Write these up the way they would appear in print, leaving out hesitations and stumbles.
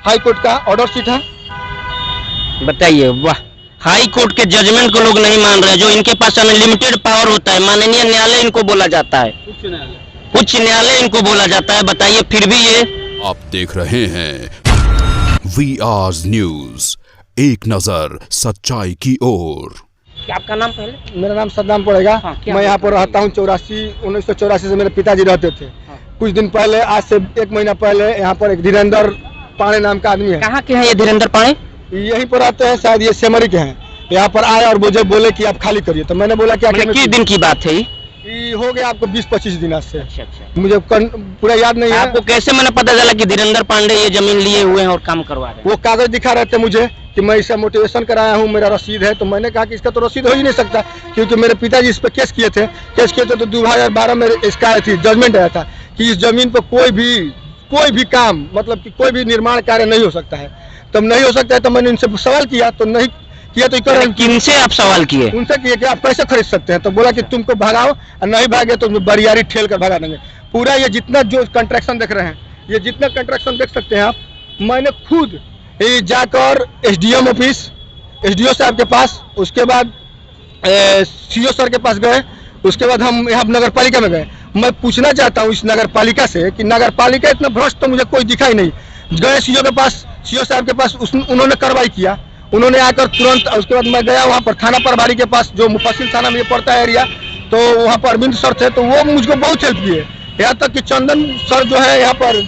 High court का order sheet है। बताइए, वाह, हाई कोर्ट के जजमेंट को लोग नहीं मान रहे, जो इनके पास अनलिमिटेड पावर होता है, माननीय न्यायालय इनको बोला जाता है, उच्च न्यायालय इनको बोला जाता है। बताइए, फिर भी ये। आप देख रहे हैं VR न्यूज, एक नजर सच्चाई की ओर। क्या आपका नाम पहले? मेरा नाम सद्दाम पड़ेगा। हाँ, मैं यहाँ पर रहता हूँ 1984 से मेरे पिताजी रहते थे। हाँ। कुछ दिन पहले, आज से 1 महीना पहले, यहाँ पर एक धीरेन्द्र पाणे नाम का आदमी है। कहाँ के हैं ये धीरेन्द्र पाणे? यहीं पर रहते हैं, शायद ये सेमरी के हैं। यहाँ पर आए और मुझे बोले कि आप खाली करिए, तो मैंने बोला क्या किस दिन की बात है? ये हो गया आपको 20-25 दिन से। अच्छा। मुझे पूरा याद नहीं है। आपको कैसे मैंने पता चला कि धीरेन्द्र पांडे ये जमीन लिए हुए हैं और काम करवा रहे हैं? वो कागज दिखा रहे थे मुझे कि मैं इसका मोटिवेशन कराया हूँ, मेरा रसीद है। तो मैंने कहा कि इसका तो रसीद हो ही नहीं सकता, क्योंकि मेरे पिताजी इस पर केस किए थे तो 2012 में इसका जजमेंट आया था कि इस जमीन पर कोई भी काम, मतलब कि कोई भी निर्माण कार्य नहीं हो सकता है। तब नहीं हो सकता है तो मैंने इनसे सवाल किया, तो नहीं किया तो किनसे आप सवाल किए? उनसे किए कि आप कैसे खरीद सकते हैं। तो बोला कि तुमको भगाओ, और नहीं भागे तो बरियारी ठेल कर भगा देंगे। पूरा ये जितना जो कंस्ट्रक्शन देख रहे हैं, ये जितना कंस्ट्रक्शन देख सकते हैं आप, मैंने खुद जाकर SDM ऑफिस, SDO साहब के पास, उसके बाद CO सर के पास गए, उसके बाद हम यहाँ नगर पालिका में गए। मैं पूछना चाहता हूँ इस नगर पालिका से कि नगर पालिका इतना भ्रष्ट तो मुझे कोई दिखाई नहीं। गए CO के पास, CO साहब के पास, उन्होंने कार्रवाई किया, उन्होंने आकर तुरंत। उसके बाद मैं गया वहाँ पर थाना प्रभारी के पास, जो मुफस्सिल थाना में पड़ता है एरिया, तो वहाँ पर अरविंद सर थे, तो वो मुझको बहुत हेल्प किए। यहाँ तक कि चंदन सर जो है यहाँ पर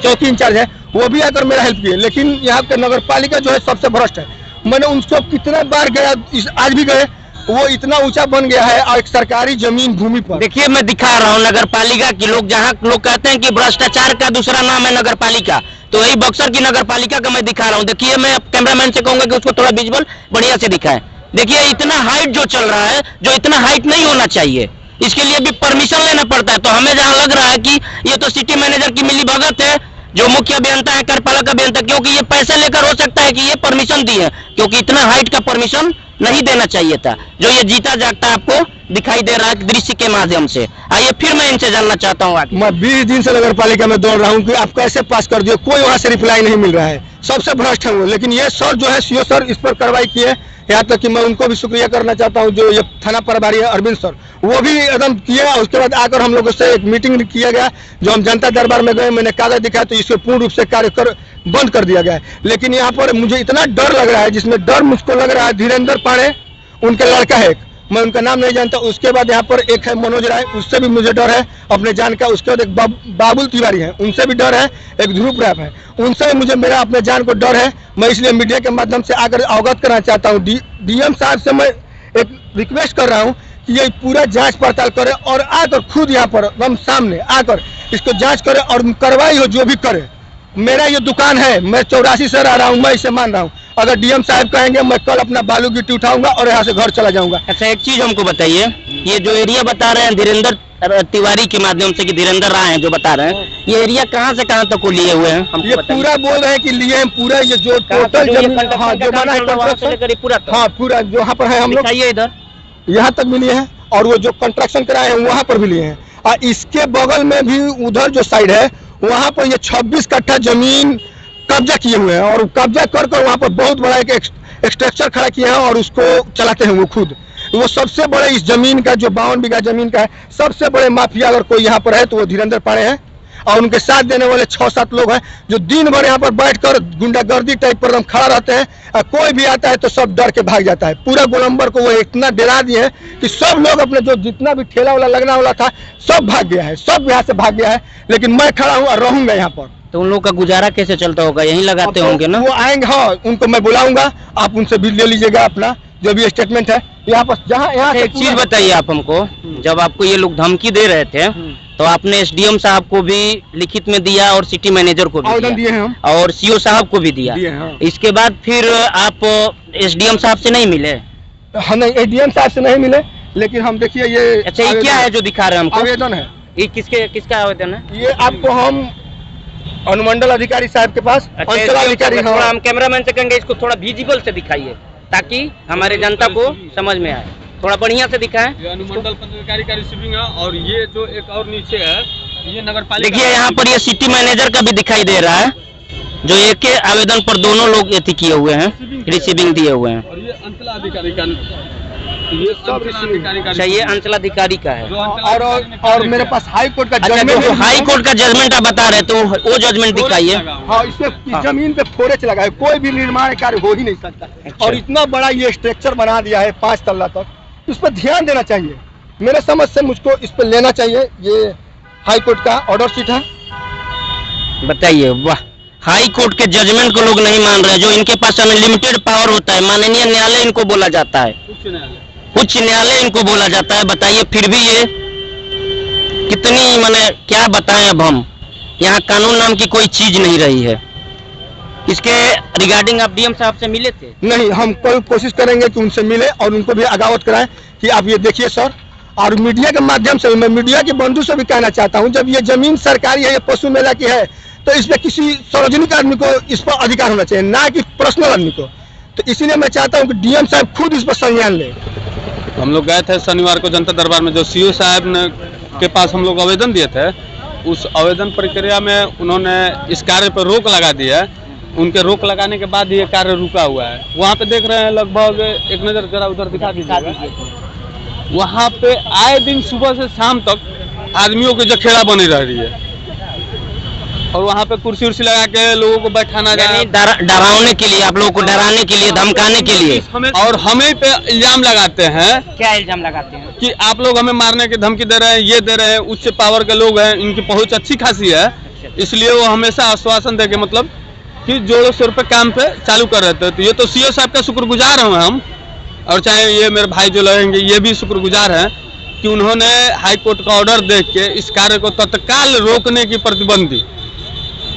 चौकी इंचार्ज है, वो भी आकर मेरा हेल्प किए। लेकिन यहाँ के नगर पालिका जो है सबसे भ्रष्ट है। मैंने उनको कितना बार गया, आज भी गए, वो इतना ऊंचा बन गया है और एक सरकारी जमीन भूमि पर। देखिए, मैं दिखा रहा हूँ नगर पालिका की लोग, जहाँ लोग कहते हैं कि भ्रष्टाचार का दूसरा नाम है नगर पालिका, तो वही बक्सर की नगर पालिका का मैं दिखा रहा हूँ। देखिए, मैं कैमरामैन से कहूंगा कि उसको थोड़ा विजुअल बढ़िया से दिखाएं। देखिए, इतना हाइट जो चल रहा है, जो इतना हाइट नहीं होना चाहिए, इसके लिए भी परमिशन लेना पड़ता है। तो हमें जहाँ लग रहा है कि ये तो सिटी मैनेजर की मिलीभगत है, जो मुख्य अभियंता है, कार्यपालक अभियंता, क्योंकि ये पैसे लेकर हो सकता है कि ये परमिशन दी है, क्योंकि इतना हाइट का परमिशन नहीं देना चाहिए था। जो ये जीता जागता आपको दिखाई दे रहा है दृश्य के माध्यम से। आइए, फिर मैं इनसे जानना चाहता हूँ आगे। मैं 20 दिन से नगर पालिका में दौड़ रहा हूँ कि आप कैसे पास कर दिए, कोई वहाँ से रिप्लाई नहीं मिल रहा है। सबसे भ्रष्ट है वो। लेकिन ये सर जो है, CO सर, इस पर कार्रवाई किए। यहाँ तक कि मैं उनको भी शुक्रिया करना चाहता हूँ, जो ये थाना प्रभारी है अरविंद सर, वो भी एकदम किया। उसके बाद आकर हम लोगों से एक मीटिंग किया गया, जो हम जनता दरबार में गए, मैंने कागज दिखाया, तो इसको पूर्ण रूप से बंद कर दिया गया है। लेकिन यहाँ पर मुझे इतना डर लग रहा है, जिसमें डर मुझको लग रहा है, धीरेन्द्र पाणे उनका लड़का है, मैं उनका नाम नहीं जानता। उसके बाद यहाँ पर एक है मनोज राय, उससे भी मुझे डर है अपने जान का। उसके बाद एक बाबुल तिवारी है, उनसे भी डर है। एक ध्रुव रैप है, उनसे भी मुझे मेरा अपने जान को डर है। मैं इसलिए मीडिया के माध्यम से आकर अवगत करना चाहता हूँ। DM साहब से मैं एक रिक्वेस्ट कर रहा हूँ कि ये पूरा जांच पड़ताल करे और आकर खुद यहाँ पर हम सामने आकर इसको जांच करे और कार्रवाई हो, जो भी करे। मेरा ये दुकान है, मैं 84 से रह रहा हूँ, मैं इसे मान रहा हूँ। अगर DM साहब कहेंगे, मैं कल अपना बालू गिट्टी उठाऊंगा और यहाँ से घर चला जाऊंगा। अच्छा, एक चीज हमको बताइए, ये जो एरिया बता रहे हैं धीरेन्द्र तिवारी के माध्यम से, कि धीरेन्द्र राय हैं जो बता रहे हैं, ये एरिया कहाँ से कहाँ तक को लिए हुए हैं? ये पूरा बोल रहे हैं कि लिए हैं पूरा, ये जो टोटल जमीन, हाँ, जो बना है पूरा, हाँ, पूरा जो यहाँ पर है हम लोग, इधर यहाँ तक भी लिए हैं, और वो जो कंस्ट्रक्शन कराए हैं वहाँ पर भी लिए हैं। और इसके बगल में भी उधर जो साइड है, वहाँ पर ये 26 कट्ठा जमीन कब्जा किए हुए हैं, और कब्जा कर वहाँ पर बहुत बड़ा एक स्ट्रक्चर खड़ा किया है, और उसको चलाते हैं वो खुद। वो सबसे बड़े इस जमीन का, जो 52 बीघा जमीन का है, सबसे बड़े माफिया अगर कोई यहाँ पर है तो वो धीरेन्द्र पाणे है। और उनके साथ देने वाले 6-7 लोग हैं, जो दिन भर यहाँ पर बैठकर गुंडागर्दी टाइप पर खड़ा रहते हैं। कोई भी आता है तो सब डर के भाग जाता है। पूरा गोलंबर को वो इतना डरा दिए हैं कि सब लोग अपने जो जितना भी ठेला वाला लगना वाला था, सब भाग गया है, सब यहाँ से भाग गया है। लेकिन मैं खड़ा हूँ और रहूंगा यहाँ पर। तो उन लोग का गुजारा कैसे चलता होगा? यहीं लगाते होंगे ना? वो आएंगे, हाँ, उनको मैं बुलाऊंगा, आप उनसे भी ले लीजिएगा अपना जो भी स्टेटमेंट है यहाँ पर। जहाँ यहाँ एक चीज बताइए आप हमको, जब आपको ये लोग धमकी दे रहे थे, तो आपने SDM साहब को भी लिखित में दिया और सिटी मैनेजर को भी आवेदन दिए हैं हम, और CO साहब को भी दिया। हाँ। इसके बाद फिर आप SDM साहब से नहीं मिले? हम SDM साहब से नहीं मिले, लेकिन हम देखिए ये। अच्छा, ये क्या है जो दिखा रहे हैं हमको? आवेदन है। ये किसका आवेदन है? ये आपको हम अनुमंडल अधिकारी साहब के पास, अंचल अधिकारी, थोड़ा हम कैमरामैन से कहेंगे इसको थोड़ा विजिबल से दिखाइए, ताकि हमारे जनता को समझ में आए। थोड़ा बढ़िया से दिखाएं। ये अनुमंडल पदाधिकारी का रिसीविंग है, और ये जो एक और नीचे है, ये नगर पालिका। देखिए, यहाँ पर ये सिटी मैनेजर का भी दिखाई दे रहा है। जो एक के आवेदन पर दोनों लोग एथी किए हुए हैं, रिसीविंग दिए हुए हैं। और ये अंचलाधिकारी का, ये सब अंचलाधिकारी का, अच्छा, ये अंचलाधिकारी का है। जो अंचलाधिकारी और मेरे पास हाई कोर्ट का अच्छा, जजमेंट जो है। हाई कोर्ट का जजमेंट आप बता रहे तो वो जजमेंट दिखाइए। हाँ, इसमें जमीन पे फोरेज लगा है, कोई भी निर्माण कार्य हो ही नहीं सकता। अच्छा। और इतना बड़ा ये स्ट्रक्चर बना दिया है 5 तल्ला तक, इस पर ध्यान देना चाहिए। मेरे समझ से मुझको इस पर लेना चाहिए। ये हाई कोर्ट का ऑर्डर शीट है। बताइए, वाह, हाई कोर्ट के जजमेंट को लोग नहीं मान रहे, जो इनके पास अनलिमिटेड पावर होता है, माननीय न्यायालय इनको बोला जाता है, उच्च न्यायालय इनको बोला जाता है। बताइए, फिर भी ये कितनी, माने क्या बताएं अब हम, यहाँ कानून नाम की कोई चीज नहीं रही है। इसके रिगार्डिंग आप डीएम साहब से मिले थे? नहीं, हम कल कोशिश करेंगे कि उनसे मिले और उनको भी अवगत कराएं कि आप ये देखिए सर। और मीडिया के माध्यम से मैं मीडिया के बंधु से भी कहना चाहता हूं, जब ये जमीन सरकारी है, ये पशु मेला की है, तो इसमें किसी सार्वजनिक आदमी को इस पर अधिकार होना चाहिए, ना कि पर्सनल आदमी को। तो इसीलिए मैं चाहता हूं कि डीएम साहब खुद इस पर संज्ञान लें। हम लोग गए थे शनिवार को जनता दरबार में, जो सीओ साहब ने के पास हम लोग आवेदन दिए थे, उस आवेदन प्रक्रिया में उन्होंने इस कार्य पर रोक लगा दी है। उनके रोक लगाने के बाद ये कार्य रुका हुआ है। वहाँ पे देख रहे हैं, लगभग एक नज़र जरा उधर दिखा दीजिए, वहाँ पे आए दिन सुबह से शाम तक आदमियों की जखेड़ा बनी रह रही है। और वहाँ पे कुर्सी उर्सी लगा के लोगों को बैठाना जाए, डराने के लिए, आप लोगों को डराने के लिए, धमकाने के लिए। और हमें पे इल्जाम लगाते हैं। क्या इल्जाम लगाते हैं? कि आप लोग हमें मारने की धमकी दे रहे हैं, ये दे रहे हैं। उच्च पावर के लोग हैं, इनकी पहुंच अच्छी खासी है, इसलिए वो हमेशा आश्वासन दे के, मतलब कि जोरों शोर पे काम पे चालू कर रहे थे। तो ये तो सीओ साहब का शुक्रगुजार हैं हम, और चाहे ये मेरे भाई जो रहेंगे ये भी शुक्रगुजार हैं कि उन्होंने हाई कोर्ट का ऑर्डर देख के इस कार्य को तत्काल रोकने की प्रतिबंध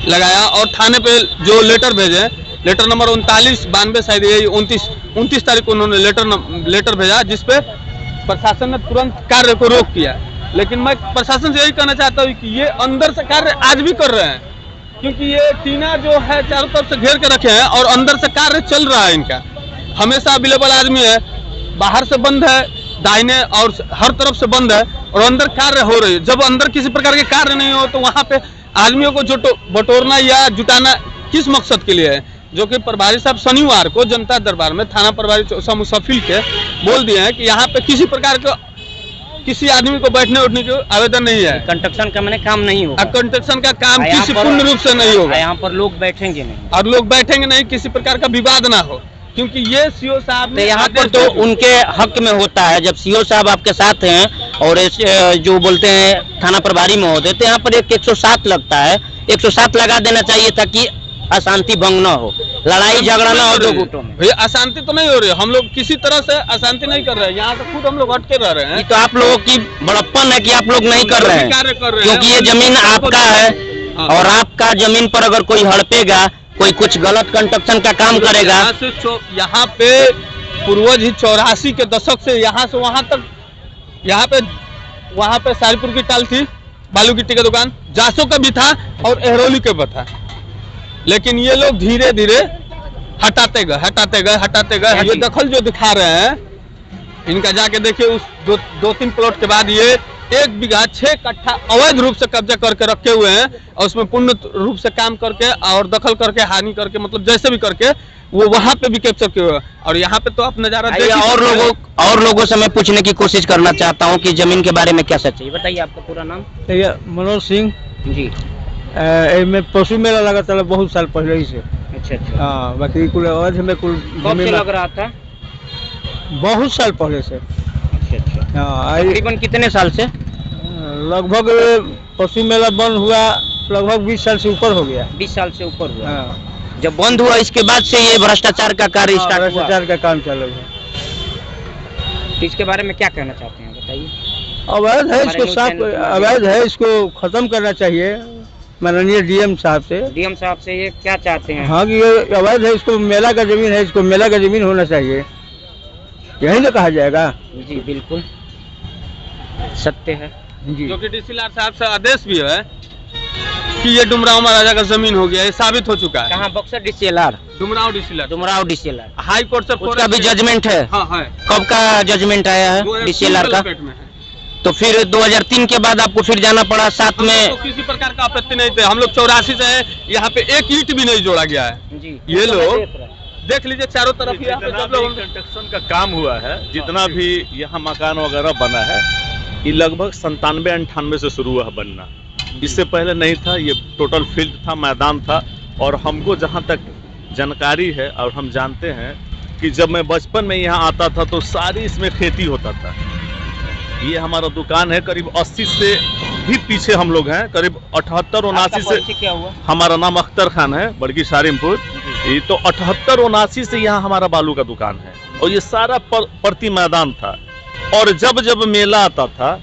लगाया। और थाने पे जो लेटर भेजे, लेटर नंबर 3992 शायद ये 29 तारीख को उन्होंने लेटर भेजा, जिसपे प्रशासन ने तुरंत कार्य को रोक किया। लेकिन मैं प्रशासन से यही कहना चाहता हूँ कि ये अंदर से कार्य आज भी कर रहे हैं, क्योंकि ये टीना जो है चारों तरफ से घेर के रखे हैं और अंदर से कार्य चल रहा है। इनका हमेशा अवेलेबल आदमी है, बाहर से बंद है, दाहिने और हर तरफ से बंद है, और अंदर कार्य हो रही है। जब अंदर किसी प्रकार के कार्य नहीं हो तो वहाँ पे आदमियों को बटोरना या जुटाना किस मकसद के लिए है? जो कि प्रभारी साहब शनिवार को जनता दरबार में थाना प्रभारी मुसफिल के बोल दिए हैं कि यहाँ पे किसी प्रकार का किसी आदमी को बैठने उठने के आवेदन नहीं है। कंस्ट्रक्शन का मैंने काम नहीं होगा, कंस्ट्रक्शन का काम किसी पूर्ण रूप से नहीं होगा, यहाँ पर लोग बैठेंगे नहीं, और लोग बैठेंगे नहीं, किसी प्रकार का विवाद ना हो, क्योंकि ये सीओ साहब तो यहाँ पर तो उनके हक में होता है। जब सीओ साहब आपके साथ हैं और जो बोलते हैं थाना प्रभारी महोदय, तो यहाँ पर एक 107 लगता है, 107 लगा देना चाहिए ताकि अशांति भंग न हो, लड़ाई झगड़ा न हो दो गुटों में। भैया अशांति तो नहीं हो रही है, हम लोग किसी तरह से अशांति नहीं कर रहे हैं, यहाँ से खुद हम लोग हटके रह रहे हैं। ये तो आप लोगों की बड़प्पन है कि आप लोग नहीं कर रहे हैं, कार्य कर रहे हैं, क्योंकि ये जमीन आपका है, और आपका जमीन पर अगर कोई हड़पेगा, कोई कुछ गलत कंस्ट्रक्शन का काम करेगा। यहाँ पे पूर्वज ही 84 के दशक से यहाँ से वहाँ तक, वहाँ पे सारीपुर की टाल थी, बालू गिट्टी का दुकान, जासो का भी था और एहरोली का भी था। लेकिन ये लोग धीरे धीरे हटाते गए। ये दखल जो दिखा रहे हैं, इनका जाके देखिए, उस 2-3 प्लॉट के बाद ये 1 बीघा 6 कट्ठा अवैध रूप से कब्जा करके रखे हुए हैं, और उसमें पूर्ण रूप से काम करके और दखल करके, हानि करके, मतलब जैसे भी करके वो वहाँ पे भी कैप्चर किए हुए। और यहाँ पे तो आप नजारा देखिए। और लोगों से मैं पूछने की कोशिश करना चाहता हूँ कि जमीन के बारे में क्या सच्चाई, बताइए आपका पूरा नाम? मनोज सिंह जी। में पशु मेला लगा था बहुत साल पहले ही से। अच्छा। हाँ, बाकी कुल अवैध में कुल कब से लग रहा था? बहुत साल पहले से। अच्छा। हाँ, तकरीबन कितने साल से? लगभग पशु मेला बंद हुआ लगभग 20 साल से ऊपर हो गया। 20 साल से ऊपर हुआ। हाँ। जब बंद हुआ इसके बाद से ये भ्रष्टाचार का कार्य स्टार्ट हुआ। भ्रष्टाचार का काम चालू है। तो इसके बारे में क्या कहना चाहते हैं, बताइए? अवैध है, इसको साफ, अवैध है, इसको खत्म करना चाहिए माननीय डीएम साहब से। डीएम साहब से ये क्या चाहते हैं? हाँ, कि ये अवैध है, इसको मेला का जमीन है, इसको मेला का जमीन होना चाहिए, यही ना कहा जाएगा। जी बिल्कुल सत्य है जी। जो कि डीसीएलआर साहब से आदेश भी है कि ये डुमराव महाराजा का जमीन हो गया, ये साबित हो चुका है। कहाँ? Buxar DCLR, Dumraon DCLR, Dumraon DCLR high court से उसका भी जजमेंट है। हाँ है। कब का जजमेंट आया है डीसीएलआर का? तो फिर 2003 के बाद आपको फिर जाना पड़ा साथ में। तो किसी प्रकार का आपत्ति नहीं थे, हम लोग 84 से हैं, यहाँ पे एक ईंट भी नहीं जोड़ा गया है जी। ये लोग देख लीजिए चारों तरफ यहाँ पे जितना जब लोग भी कंस्ट्रक्शन का काम हुआ है, जितना भी यहाँ मकान वगैरह बना है, ये लगभग 97-98 से शुरू हुआ बनना। इससे पहले नहीं था, ये टोटल फील्ड था, मैदान था। और हमको जहाँ तक जानकारी है और हम जानते हैं कि जब मैं बचपन में यहाँ आता था तो सारी इसमें खेती होता था। ये हमारा दुकान है, करीब 80 से भी पीछे हम लोग हैं, करीब 78-79 से। क्या हुआ? हमारा नाम अख्तर खान है, बड़की सारिमपुर। ये तो 78-79 से यहाँ हमारा बालू का दुकान है और ये सारा प्रति मैदान था। और जब जब मेला आता था,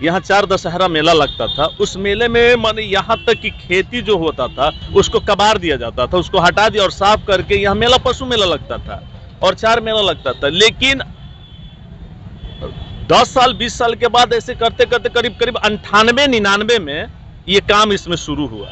यहाँ 4 दशहरा मेला लगता था, उस मेले में माने यहाँ तक कि खेती जो होता था उसको कबाड़ दिया जाता था, उसको हटा दिया और साफ करके यहाँ मेला पशु मेला लगता था और 4 मेला लगता था। लेकिन 10 साल 20 साल के बाद ऐसे करते करते करीब 98-99 में ये काम इसमें शुरू हुआ।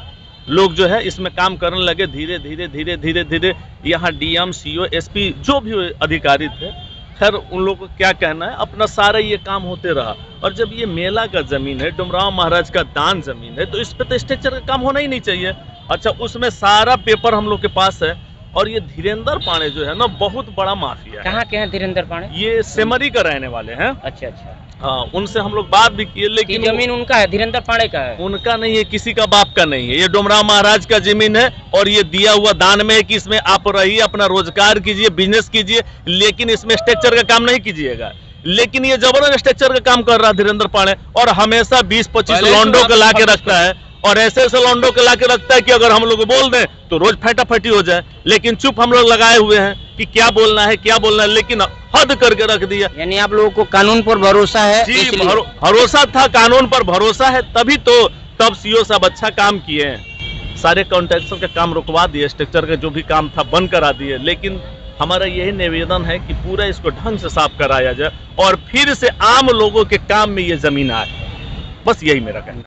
लोग जो है इसमें काम करने लगे, धीरे धीरे यहाँ डीएम सीओ एसपी जो भी अधिकारी थे, खैर उन लोगों को क्या कहना है, अपना सारा ये काम होते रहा। और जब ये मेला का जमीन है, डुमराव महाराज का दान जमीन है, तो इस पे तो स्ट्रक्चर का काम होना ही नहीं चाहिए। अच्छा, उसमें सारा पेपर हम लोग के पास है। और ये धीरेन्द्र पांडे जो है ना, बहुत बड़ा माफिया है। कहाँ के हैं धीरेन्द्र पांडे? ये सेमरी का रहने वाले हैं। अच्छा अच्छा। हाँ, उनसे हम लोग बात भी किए, लेकिन जमीन उनका है, धीरेन्द्र पांडे का है? उनका नहीं है, किसी का बाप का नहीं है। ये डुमराव महाराज का जमीन है और ये दिया हुआ दान में है कि इसमें आप रहिए, अपना रोजगार कीजिए, बिजनेस कीजिए, लेकिन इसमें स्ट्रक्चर का काम नहीं कीजिएगा। लेकिन ये जबरदस्त स्ट्रक्चर का काम कर रहा है धीरेन्द्र पांडे, और हमेशा 20-25 लॉन्डो को ला के रखता है और ऐसे लॉन्डो के ला के रखता है कि अगर हम लोग बोल दें तो रोज फटाफटी हो जाए। लेकिन चुप हम लोग लगाए हुए हैं कि क्या बोलना है, लेकिन हद करके रख दिया। यानी आप लोगों को कानून पर भरोसा है? जी, भरोसा था, कानून पर भरोसा है, तभी तो तब सीओ साहब अच्छा काम किए हैं। सारे कॉन्ट्रैक्शन का काम रुकवा दिए, स्ट्रक्चर का जो भी काम था बंद करा दिए। लेकिन हमारा यही निवेदन है कि पूरा इसको ढंग से साफ कराया जाए और फिर से आम लोगों के काम में ये जमीन आए। बस यही मेरा कहना है।